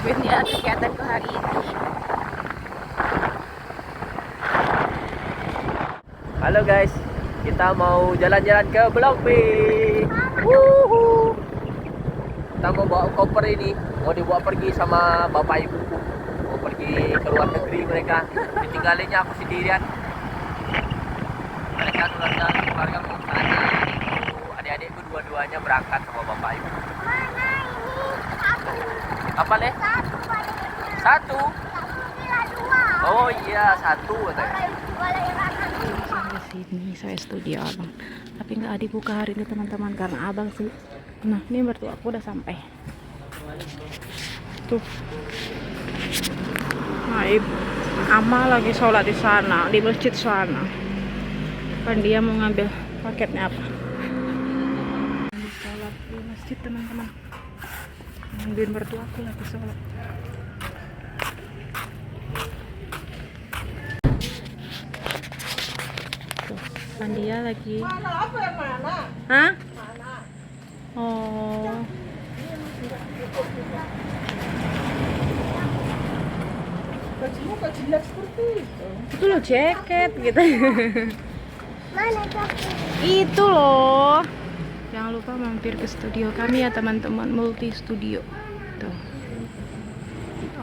Ini adalah kegiatanku hari ini. Halo guys, kita mau jalan-jalan ke Blok B. Wuhu. Kita mau bawa koper ini, mau dibawa pergi sama bapak ibuku. Mau pergi ke luar negeri mereka. Ditinggalinnya aku sendirian. Mereka keluarga mau ke sana. Adik-adikku dua-duanya berangkat sama bapak ibu. Mana ini? Satu. Apa leh? Satu boleh. Satu. Bila dua. Oh iya, satu katanya. Boleh makan. Sampai sini saya studio abang, tapi nggak dibuka hari ini teman-teman karena abang sih. Nah ini mertua aku udah sampai tuh. Nah Ama lagi sholat di sana, di masjid sana. Kan dia mau ngambil paketnya apa? Lagi sholat di masjid teman-teman. Ngambil mertua aku lagi sholat. Kan dia lagi. Mana apa yang mana? Hah? Mana? Oh. Bajumu kok jelek seperti itu? Itu loh jaket gitu. Mana kopi? Itu loh. Jangan lupa mampir ke studio kami ya teman-teman, Multi Studio. Tuh.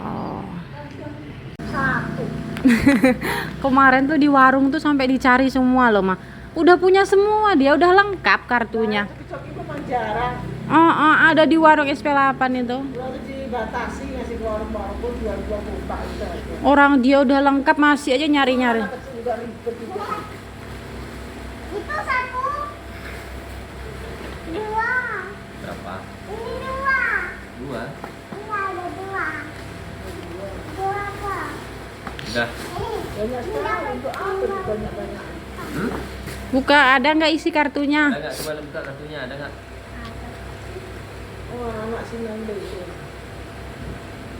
Oh. Satu. Kemarin tuh di warung tuh sampai dicari semua loh, mah. Udah punya semua, dia udah lengkap kartunya. Coki itu memang jarang. Ada di warung SP8 itu. Lalu dibatasi ngasih ke warung-warung pun jual-jual buka itu aja. Orang dia udah lengkap masih aja nyari-nyari. Anak kecil udah ribet juga. Itu satu. Dua. Berapa? Ini dua. Dua. Ini ada dua. Dua apa? Udah. Banyak sekali untuk apa banyak-banyak. Buka, ada nggak isi kartunya? Ada nggak? Coba buka kartunya, ada nggak? Oh, anak si Nanda itu.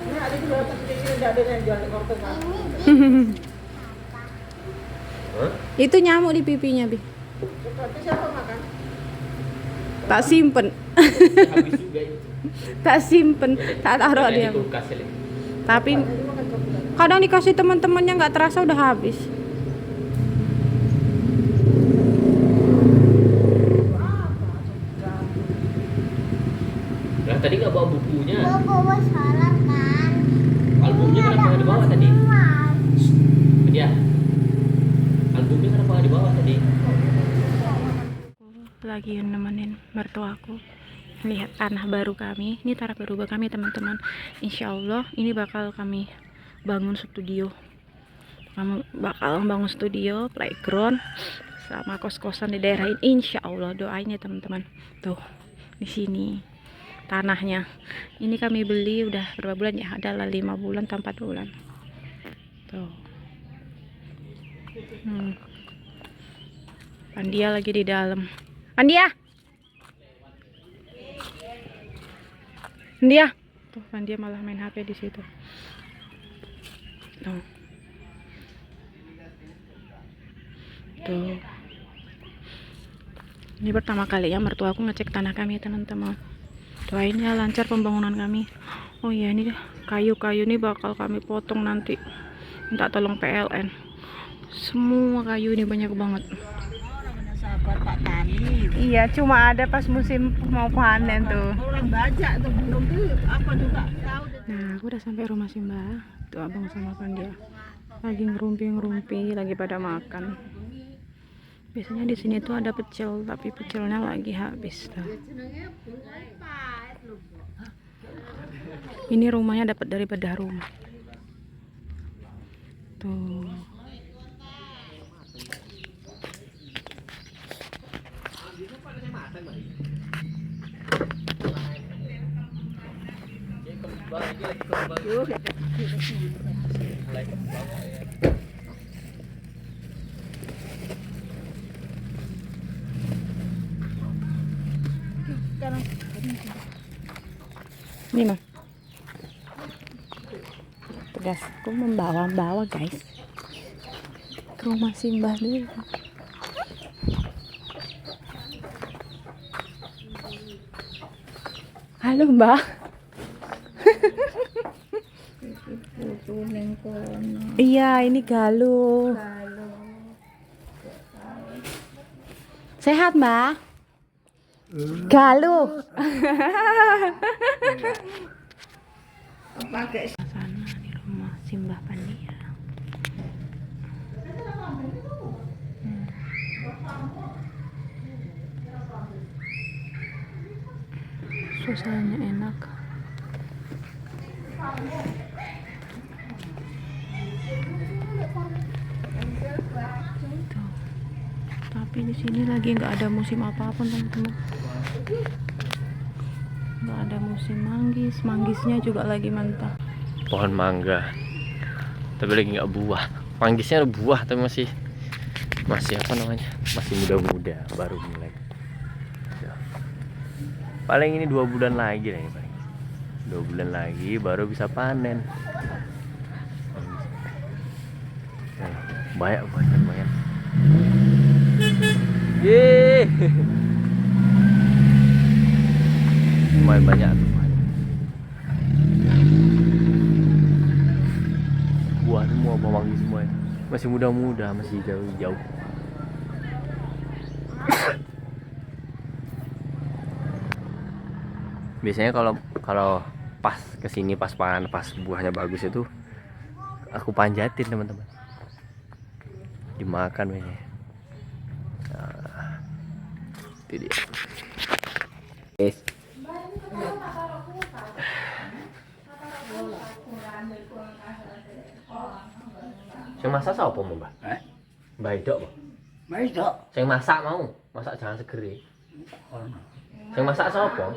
Ini adik udah terpikir tidak ada yang jual di korte kan? Hah? Itu nyamuk di pipinya, Bi. Tapi siapa makan? Tak simpen. Habis juga itu. Tak simpen, tak taruh Ada dia. di kulkas ya, Lin. Tapi Jadi makan kopi. kadang dikasih teman-temannya nggak terasa udah habis. Lah tadi nggak bawa bukunya. Bawa salah kan? Albumnya kenapa nggak dibawa tadi? Dia. Albumnya kenapa nggak dibawa tadi? Lagi nemenin mertuaku lihat tanah baru kami. Ini tanah baru kami teman-teman. Insya Allah ini bakal kami bangun studio. Kamu bakal bangun studio, playground, sama kos-kosan di daerah ini. Insya Allah doain ya teman-teman. Tuh di sini tanahnya. Ini kami beli udah berapa bulan ya? Adalah 5 bulan atau 4 bulan. Tuh. Pandia lagi di dalam. Pandia. Pandia. Tuh Pandia malah main HP di situ. Tuh. Tuh. Ini pertama kalinya mertua aku ngecek tanah kami teman-teman. Doain ya lancar pembangunan kami. Oh iya ini kayu-kayu ini bakal kami potong nanti. Minta tolong PLN. Semua kayu ini banyak banget. Sahabat Pak Tani. Iya, cuma ada pas musim mau panen tuh. Orang bajak tuh belum tuh apa juga tahu. Nah, aku udah sampai rumah si Mbak. Tuh abang sama Pandia lagi ngerumpi-ngerumpi, lagi pada makan. Biasanya di sini tuh ada pecel, tapi pecelnya lagi habis tuh. Ini rumahnya dapat dari bedah rumah. Tuh. Ini mah. Tugasku membawa-bawa guys. Ke rumah Simbah dulu. Halo Mbak. Putu ning kono. Iya, ini Galuh. Sehat, Mbak? Galuh. Pakai Sana di rumah Simbah Pandia. Suasananya enak. Tuh. Tapi di sini lagi nggak ada musim apapun, teman-teman. Nggak ada musim manggis, manggisnya juga lagi mentah. Pohon mangga. Tapi lagi nggak buah. Manggisnya udah buah tapi masih apa namanya? Masih muda-muda, baru mulai. Ya. Paling ini 2 bulan lagi nih paling. 2 bulan lagi baru bisa panen. Nah, banyak. Yeay. Lumayan banyak tuh. Buah semua, wangi semua ya. Masih muda-muda, masih jauh. Biasanya kalau pas kesini pas buahnya bagus itu aku panjatin teman-teman, dimakan biasanya. Nah, itu dia. Guys. Saya masak apa mau mbak? Mbak Idok apa? Maisa. Saya masak mau, masak jangan segeri. Saya masak apa?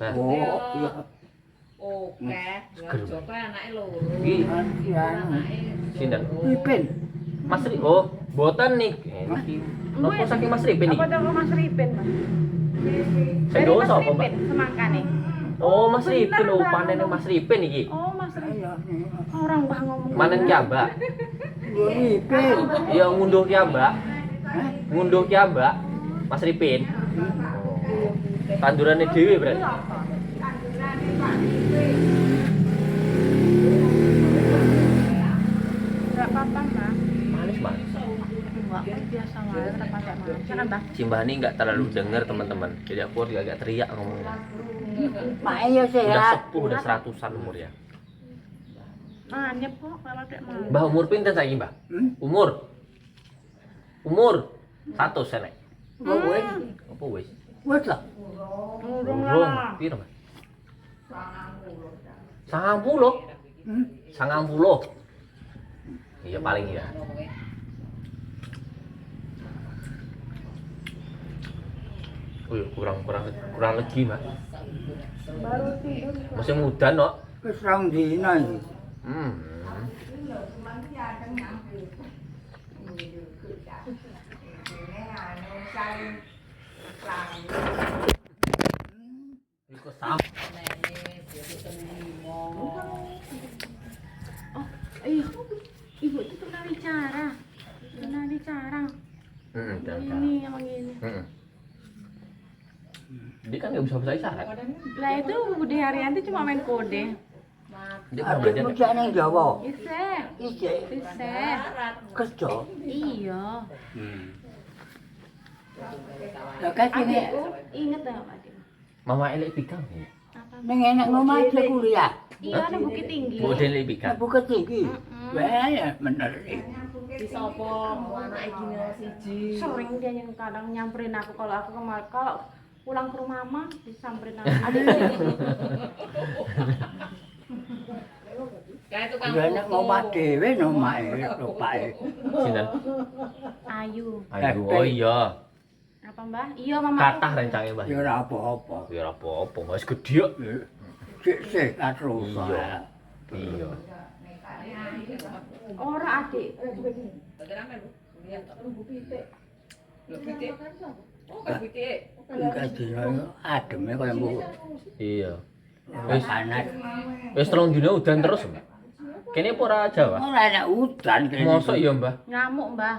Nah, Oh, iya. Oke, Joko anake loro. iki Iya. sinten? Pipin. Mas Ripin. Oh, boten nih. Nopo saking Mas Ripin iki? Apa dong Mas Ripin, Mas? Saya dosa Mas apa, Mbak? Ripin, semangkane. Oh, Mas Ripin, Bener, oh Bang. panen Mas Ripin iki. Oh, Mas Ripin. Iya. Orang Mbah ngomong. Manen ki, Mbak. Pipin. Ya ngunduh ki, Mbak. Ngunduh ki, Mbak. Mas Ripin. Tandurane dhewe berarti. Enggak apa-apa, Mbak. Manis. Enggak, kan biasa wae tetap pakai manis. Kan, Mbah? Simbah ini nggak terlalu denger teman-teman. Jadi aku agak teriak ngomongnya. Mak iya Udah sehat. sepuh, udah 100-an umur ya. Anyep kok kalau dek mau. Mbah umur pinten saiki, Mbah? Umur 100 senek. Wes. Apa wis? Wes lah. Urung Urung, lah. piro, Mbah? 90. 90. Iya paling ya. Oh, kurang lagi, Mbak. Masih muda, no? Wes rong dina iki. Iku sam. Ibu itu pernah bicara. Ini emang ini. Dia kan nggak bisa bahasa isyarat. Lah itu Budi Haryanti cuma main kode. Dia pernah Adik belajar. bocah ning Jawa. Iseh. Isih Iseh. kerja. Iya. Lah kan sing Adikku inget enggak Pak Dim? Mama elek pikang. Apa? ning enak ngomah aja kuliah. Iya, ada Bukit Tinggi. Bu elek pikang. Buka tinggi. Wah, ya bener. Bisa apa anake dino siji. Sering dia yang kadang nyamperin aku kalau pulang ke rumah mama disamperin aku. Adiknya. Kae tukang Udah enak ngomah dhewe nomae rupake. Sinten? Ayu. Aduh, oh iya. Apa Mbah? Iya mama. Kathah rencangnya, Mbah. Ya ora apa-apa. Ya ora apa-apa, wis gedhe. Sik sehat terus. Iya. Iya. Ora adik. Enggak dino adem ya kaya mbok. Iya. Wis panas. Wis 3 dina udan terus, Mbak. Kene apa ora Jawa? Ora enak udan kene. Mosok ya, Mbah? Ngamuk Mbah.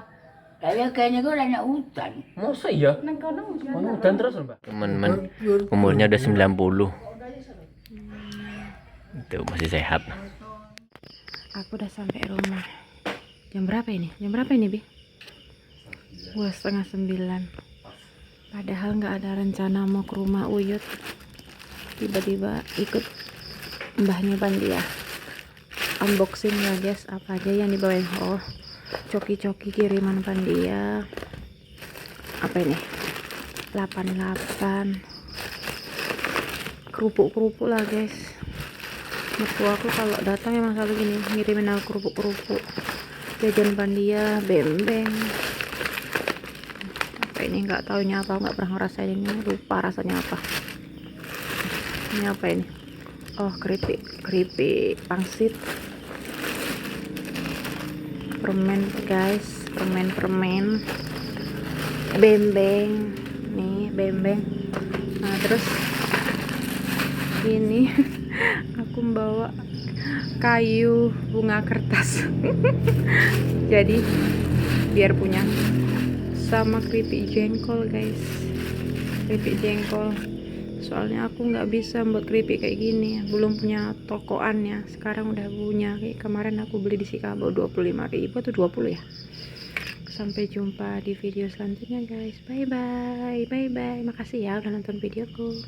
Kayaknya gue nanya hutan. Masa iya? Hutan terus Mbak. Teman-teman, umurnya udah 90. Itu masih sehat. Aku udah sampai rumah. Jam berapa ini? Jam berapa ini, Bi? Wah, 8:30. Padahal nggak ada rencana mau ke rumah Uyut. Tiba-tiba ikut mbahnya Pandia. Unboxing ya guys, apa aja yang dibawain. Oh, coki-coki kiriman Pandia. Apa ini? 88. Kerupuk-kerupuk lah guys. Mertua aku kalau datang emang selalu gini, ngirimin aku kerupuk-kerupuk. Jajan Pandia, bembeng. Apa ini, nggak taunya apa, nggak pernah ngerasain ini, lupa rasanya apa. Ini apa ini? Oh, keripik pangsit. Permen guys, permen bembeng nih, bembeng. Nah terus ini aku membawa kayu bunga kertas jadi biar punya, sama keripik jengkol guys, keripik jengkol. Soalnya aku nggak bisa buat keripik kayak gini, belum punya tokoannya. Sekarang udah punya. Kayak kemarin aku beli di Sikabo 25.000 atau 20 ya. Sampai jumpa di video selanjutnya guys. Bye bye. Makasih ya udah nonton videoku.